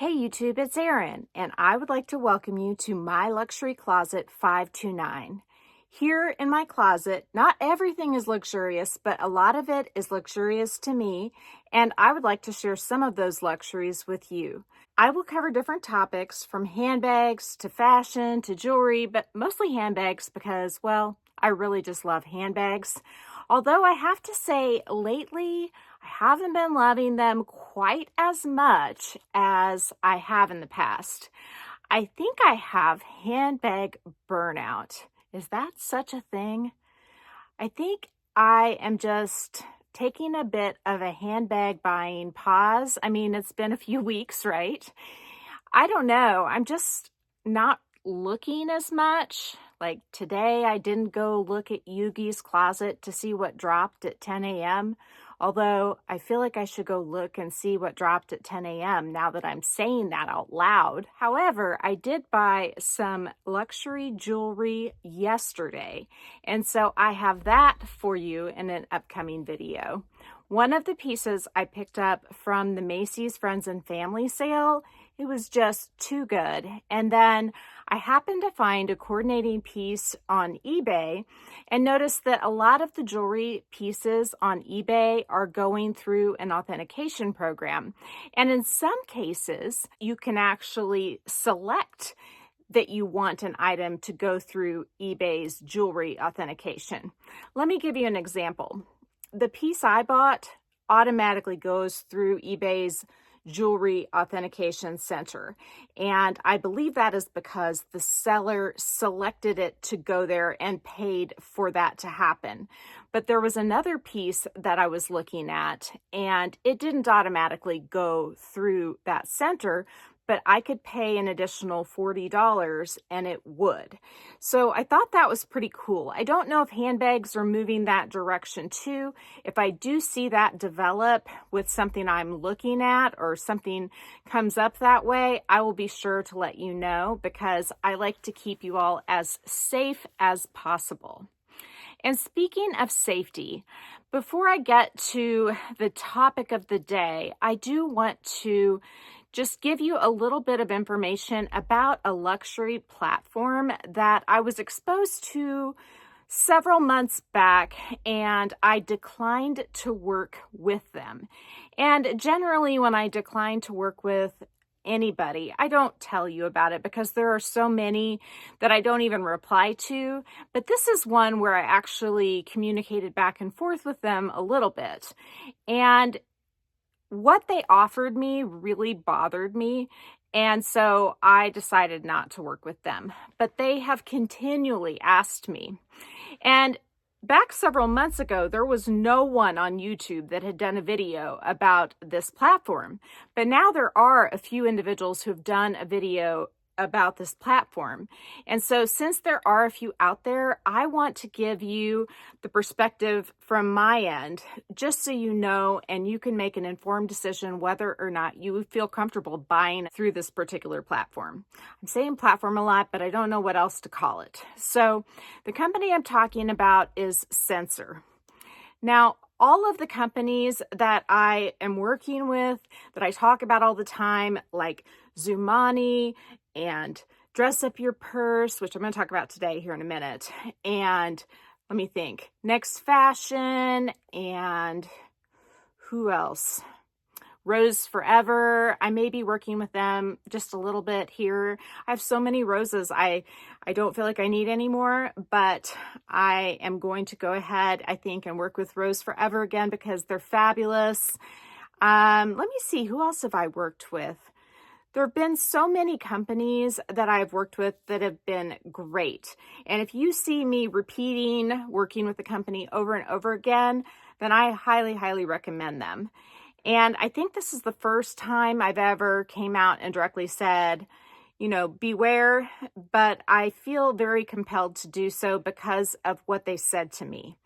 Hey YouTube, it's Erin, and I would like to welcome you to my luxury closet 529. Here in my closet, not everything is luxurious, but a lot of it is luxurious to me, and I would like to share some of those luxuries with you. I will cover different topics from handbags to fashion to jewelry, but mostly handbags because, well, I really just love handbags. Although I have to say, lately, I haven't been loving them quite as much as I have in the past. I think I have handbag burnout. Is that such a thing? I think I am just taking a bit of a handbag buying pause. I mean, it's been a few weeks, right? I don't know. I'm just not looking as much. Like today, I didn't go look at Yugi's closet to see what dropped at 10 a.m. Although I feel like I should go look and see what dropped at 10 a.m. now that I'm saying that out loud. However, I did buy some luxury jewelry yesterday, and so I have that for you in an upcoming video. One of the pieces I picked up from the Macy's Friends and Family sale, it was just too good. And then I happened to find a coordinating piece on eBay and noticed that a lot of the jewelry pieces on eBay are going through an authentication program. And in some cases, you can actually select that you want an item to go through eBay's jewelry authentication. Let me give you an example. The piece I bought automatically goes through eBay's jewelry authentication center. And I believe that is because the seller selected it to go there and paid for that to happen. But there was another piece that I was looking at, and it didn't automatically go through that center, but I could pay an additional $40 and it would. So I thought that was pretty cool. I don't know if handbags are moving that direction too. If I do see that develop with something I'm looking at or something comes up that way, I will be sure to let you know because I like to keep you all as safe as possible. And speaking of safety, before I get to the topic of the day, I do want to just give you a little bit of information about a luxury platform that I was exposed to several months back, and I declined to work with them. And generally, when I decline to work with anybody, I don't tell you about it because there are so many that I don't even reply to. But this is one where I actually communicated back and forth with them a little bit. And what they offered me really bothered me, and so I decided not to work with them. But they have continually asked me. And back several months ago, there was no one on YouTube that had done a video about this platform. But now there are a few individuals who have done a video about this platform. And so since there are a few out there, I want to give you the perspective from my end, just so you know, and you can make an informed decision whether or not you feel comfortable buying through this particular platform. I'm saying platform a lot, but I don't know what else to call it. So the company I'm talking about is Sensor. Now, all of the companies that I am working with, that I talk about all the time, like Zumani and Dress Up Your Purse, which I'm going to talk about today here in a minute, and let me think, Next Fashion, and who else? Rose Forever. I may be working with them just a little bit here. I have so many roses I don't feel like I need anymore, but I am going to go ahead, I think, and work with Rose Forever again because they're fabulous. Let me see, who else have I worked with? There have been so many companies that I've worked with that have been great. And if you see me repeating working with the company over and over again, then I highly, highly recommend them. And I think this is the first time I've ever came out and directly said, you know, beware, but I feel very compelled to do so because of what they said to me.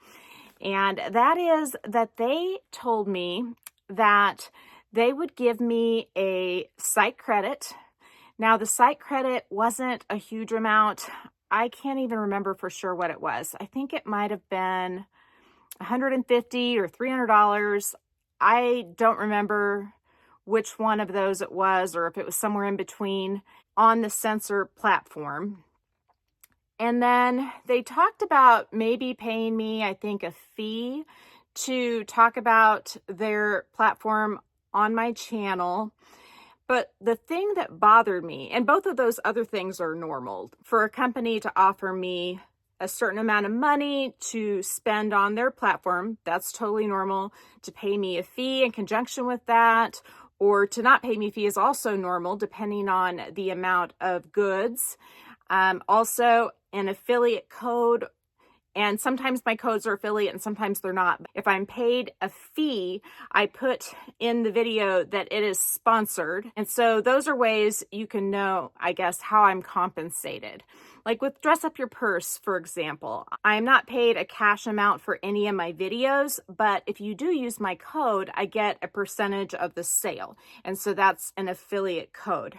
And that is that they told me that they would give me a site credit. Now, the site credit wasn't a huge amount. I can't even remember for sure what it was. I think it might have been $150 or $300. I don't remember which one of those it was, or if it was somewhere in between on the Censor platform. And then they talked about maybe paying me, I think, a fee to talk about their platform on my channel. But the thing that bothered me, and both of those other things are normal, for a company to offer me a certain amount of money to spend on their platform, that's totally normal. To pay me a fee in conjunction with that, or to not pay me a fee, is also normal depending on the amount of goods. Also, an affiliate code, and sometimes my codes are affiliate and sometimes they're not. If I'm paid a fee, I put in the video that it is sponsored. And so those are ways you can know, I guess, how I'm compensated. Like with Dress Up Your Purse, for example, I'm not paid a cash amount for any of my videos, but if you do use my code, I get a percentage of the sale. And so that's an affiliate code.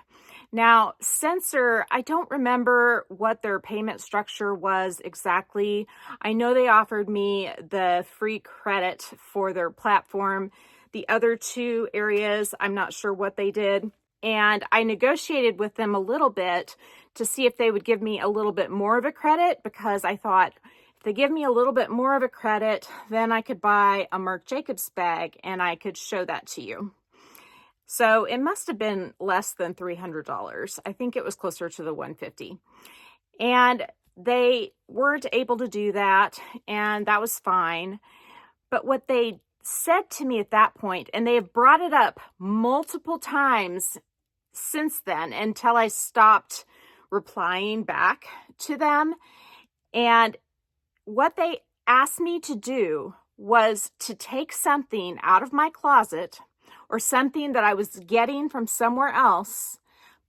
Now, Censor, I don't remember what their payment structure was exactly. I know they offered me the free credit for their platform. The other two areas, I'm not sure what they did. And I negotiated with them a little bit to see if they would give me a little bit more of a credit, because I thought if they give me a little bit more of a credit, then I could buy a Marc Jacobs bag and I could show that to you. So it must have been less than $300. I think it was closer to the $150. And they weren't able to do that, and that was fine. But what they said to me at that point, and they have brought it up multiple times since then until I stopped replying back to them. And what they asked me to do was to take something out of my closet or something that I was getting from somewhere else,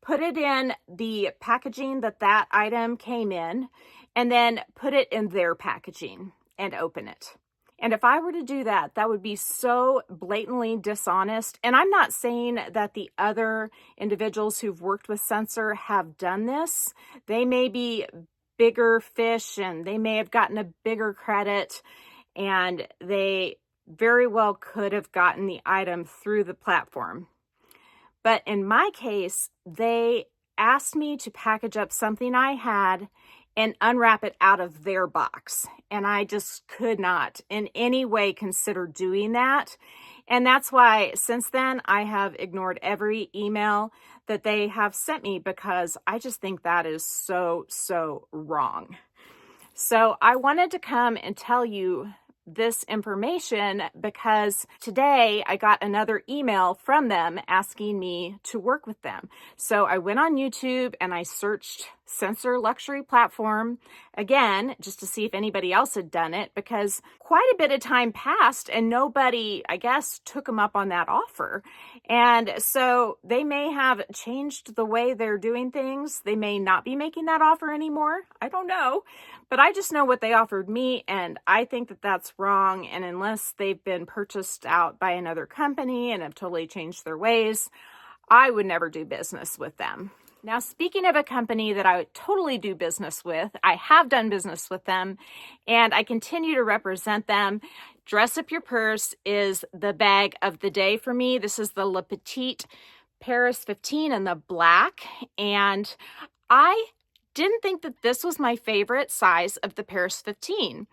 put it in the packaging that that item came in, and then put it in their packaging and open it. And if I were to do that, that would be so blatantly dishonest. And I'm not saying that the other individuals who've worked with Censor have done this. They may be bigger fish and they may have gotten a bigger credit, and they very well could have gotten the item through the platform. But in my case, they asked me to package up something I had and unwrap it out of their box. And I just could not in any way consider doing that. And that's why since then I have ignored every email that they have sent me, because I just think that is so wrong. So I wanted to come and tell you this information because today I got another email from them asking me to work with them. So I went on YouTube and I searched Censor Luxury Platform again, just to see if anybody else had done it, because quite a bit of time passed and nobody, I guess, took them up on that offer. And so they may have changed the way they're doing things. They may not be making that offer anymore. I don't know. But I just know what they offered me, and I think that that's wrong. And unless they've been purchased out by another company and have totally changed their ways, I would never do business with them. Now, speaking of a company that I would totally do business with, I have done business with them, and I continue to represent them. Dress Up Your Purse is the bag of the day for me. This is the Le Petite Paris 15 in the black, and I didn't think that this was my favorite size of the Paris 15.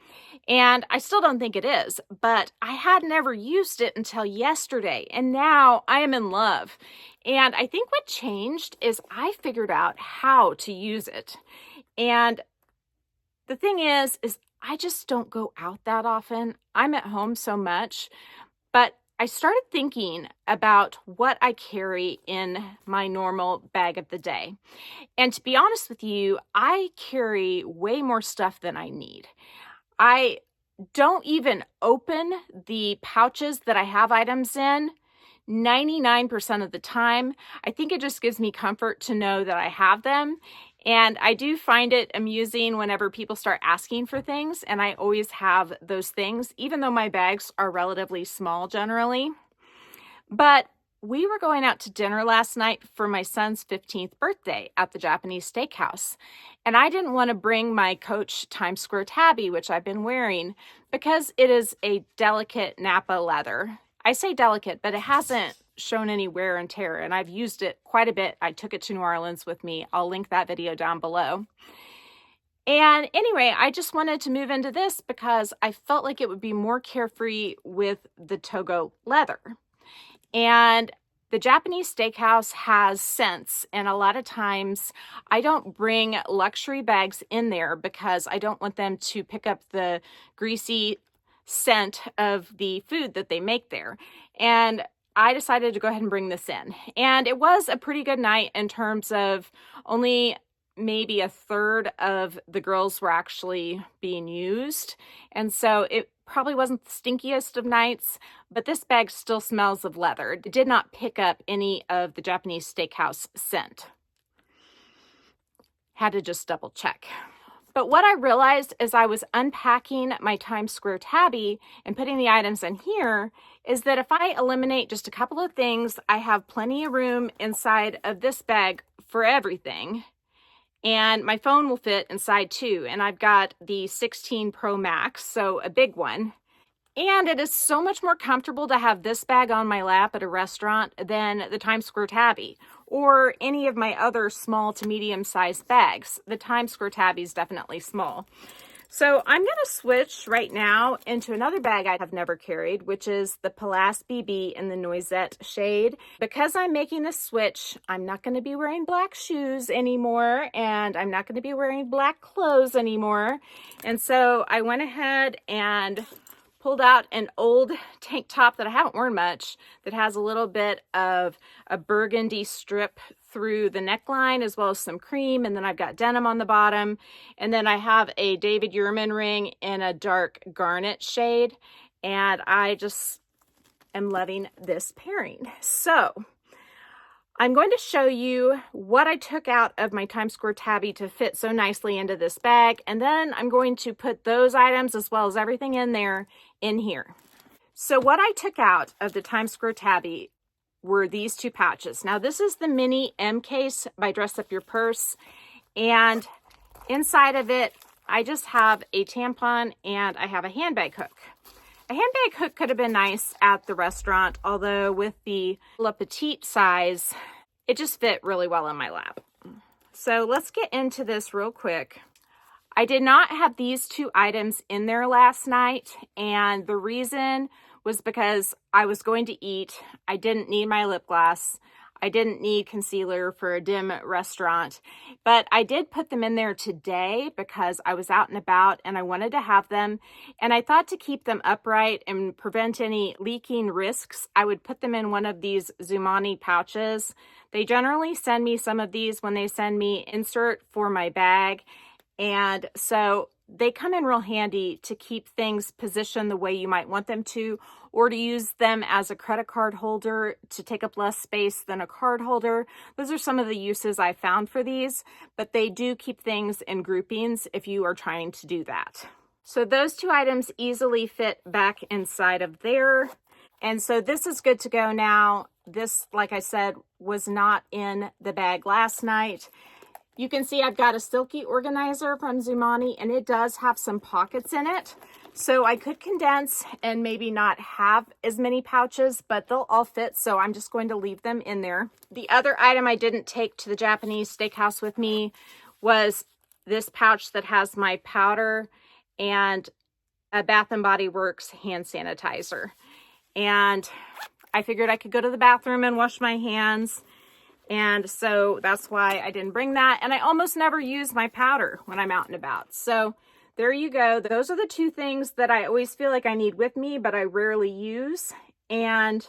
And I still don't think it is, but I had never used it until yesterday. And now I am in love. And I think what changed is I figured out how to use it. And the thing is I just don't go out that often. I'm at home so much, but I started thinking about what I carry in my normal bag of the day. And to be honest with you, I carry way more stuff than I need. I don't even open the pouches that I have items in 99% of the time. I think it just gives me comfort to know that I have them. And I do find it amusing whenever people start asking for things, and I always have those things, even though my bags are relatively small generally. But we were going out to dinner last night for my son's 15th birthday at the Japanese steakhouse. And I didn't want to bring my Coach Times Square tabby, which I've been wearing, because it is a delicate Napa leather. I say delicate, but it hasn't shown any wear and tear, and I've used it quite a bit. I took it to New Orleans with me. I'll link that video down below. And anyway, I just wanted to move into this because I felt like it would be more carefree with the Togo leather. And the Japanese steakhouse has scents, and a lot of times I don't bring luxury bags in there because I don't want them to pick up the greasy scent of the food that they make there. And I decided to go ahead and bring this in. And it was a pretty good night in terms of only maybe a third of the grills were actually being used. And so it probably wasn't the stinkiest of nights, but this bag still smells of leather. It did not pick up any of the Japanese steakhouse scent. Had to just double check. But what I realized as I was unpacking my Times Square tabby and putting the items in here is that if I eliminate just a couple of things, I have plenty of room inside of this bag for everything. And my phone will fit inside too. And I've got the 16 Pro Max, so a big one. And it is so much more comfortable to have this bag on my lap at a restaurant than the Times Square tabby or any of my other small to medium sized bags. The Times Square tabby is definitely small. So I'm going to switch right now into another bag I have never carried, which is the Pallas BB in the Noisette shade. Because I'm making this switch, I'm not going to be wearing black shoes anymore, and I'm not going to be wearing black clothes anymore. And so I went ahead and pulled out an old tank top that I haven't worn much that has a little bit of a burgundy strip through the neckline as well as some cream, and then I've got denim on the bottom, and then I have a David Yurman ring in a dark garnet shade, and I just am loving this pairing. So I'm going to show you what I took out of my Times Square tabby to fit so nicely into this bag, and then I'm going to put those items as well as everything in there in here. So what I took out of the Times Square tabby were these two pouches. Now this is the mini M case by Dress Up Your Purse, and inside of it I just have a tampon and I have a handbag hook. A handbag hook could have been nice at the restaurant, although with the La Petite size, it just fit really well in my lap. So let's get into this real quick. I did not have these two items in there last night, and the reason was because I was going to eat. I didn't need my lip gloss. I didn't need concealer for a dim restaurant, but I did put them in there today because I was out and about and I wanted to have them. And I thought to keep them upright and prevent any leaking risks, I would put them in one of these Zumani pouches. They generally send me some of these when they send me insert for my bag. And so they come in real handy to keep things positioned the way you might want them to, or to use them as a credit card holder to take up less space than a card holder. Those are some of the uses I found for these, but they do keep things in groupings if you are trying to do that. So those two items easily fit back inside of there. And so this is good to go now. This, like I said, was not in the bag last night. You can see I've got a silky organizer from Zumani, and it does have some pockets in it. So I could condense and maybe not have as many pouches, but they'll all fit, so I'm just going to leave them in there. The other item I didn't take to the Japanese steakhouse with me was this pouch that has my powder and a Bath & Body Works hand sanitizer. And I figured I could go to the bathroom and wash my hands, and so that's why I didn't bring that. And I almost never use my powder when I'm out and about. So there you go. Those are the two things that I always feel like I need with me, but I rarely use. And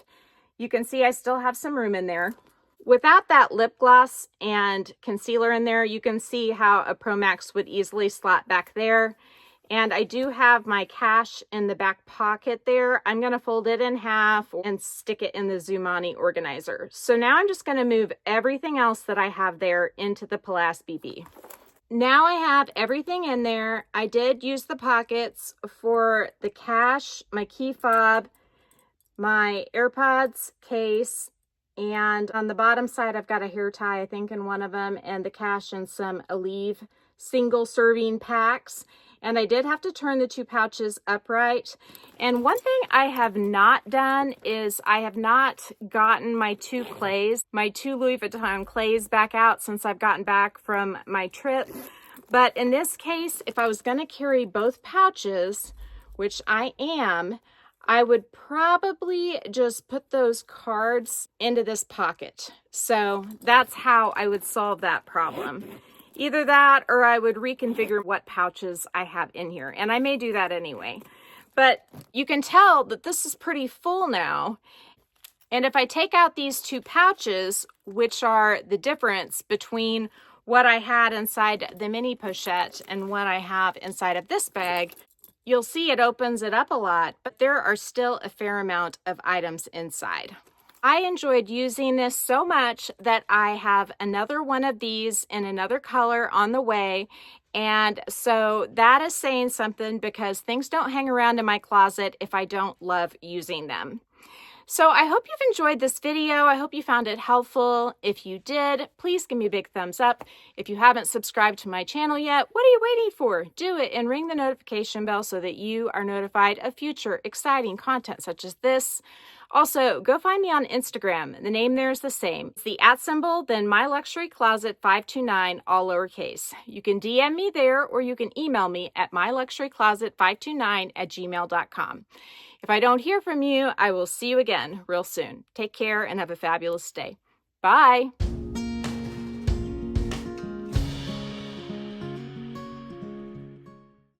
you can see I still have some room in there. Without that lip gloss and concealer in there, you can see how a Pro Max would easily slot back there. And I do have my cash in the back pocket there. I'm going to fold it in half and stick it in the Zumani organizer. So now I'm just going to move everything else that I have there into the Pallas BB. Now I have everything in there. I did use the pockets for the cash, my key fob, my AirPods case, and on the bottom side I've got a hair tie, I think, in one of them, and the cash and some Aleve single serving packs. And I did have to turn the 2 pouches upright. And one thing I have not done is I have not gotten my 2 clays, my 2 Louis Vuitton clays back out since I've gotten back from my trip. But in this case, if I was going to carry both pouches, which I am, I would probably just put those cards into this pocket. So that's how I would solve that problem. Either that or I would reconfigure what pouches I have in here. And I may do that anyway. But you can tell that this is pretty full now. And if I take out these 2 pouches, which are the difference between what I had inside the mini pochette and what I have inside of this bag, you'll see it opens it up a lot, but there are still a fair amount of items inside. I enjoyed using this so much that I have another one of these in another color on the way. And so that is saying something, because things don't hang around in my closet if I don't love using them. So I hope you've enjoyed this video. I hope you found it helpful. If you did, please give me a big thumbs up. If you haven't subscribed to my channel yet, what are you waiting for? Do it and ring the notification bell so that you are notified of future exciting content such as this. Also, go find me on Instagram. The name there is the same. It's the @ then myluxurycloset529, all lowercase. You can DM me there, or you can email me at myluxurycloset529@gmail.com. If I don't hear from you, I will see you again real soon. Take care and have a fabulous day. Bye.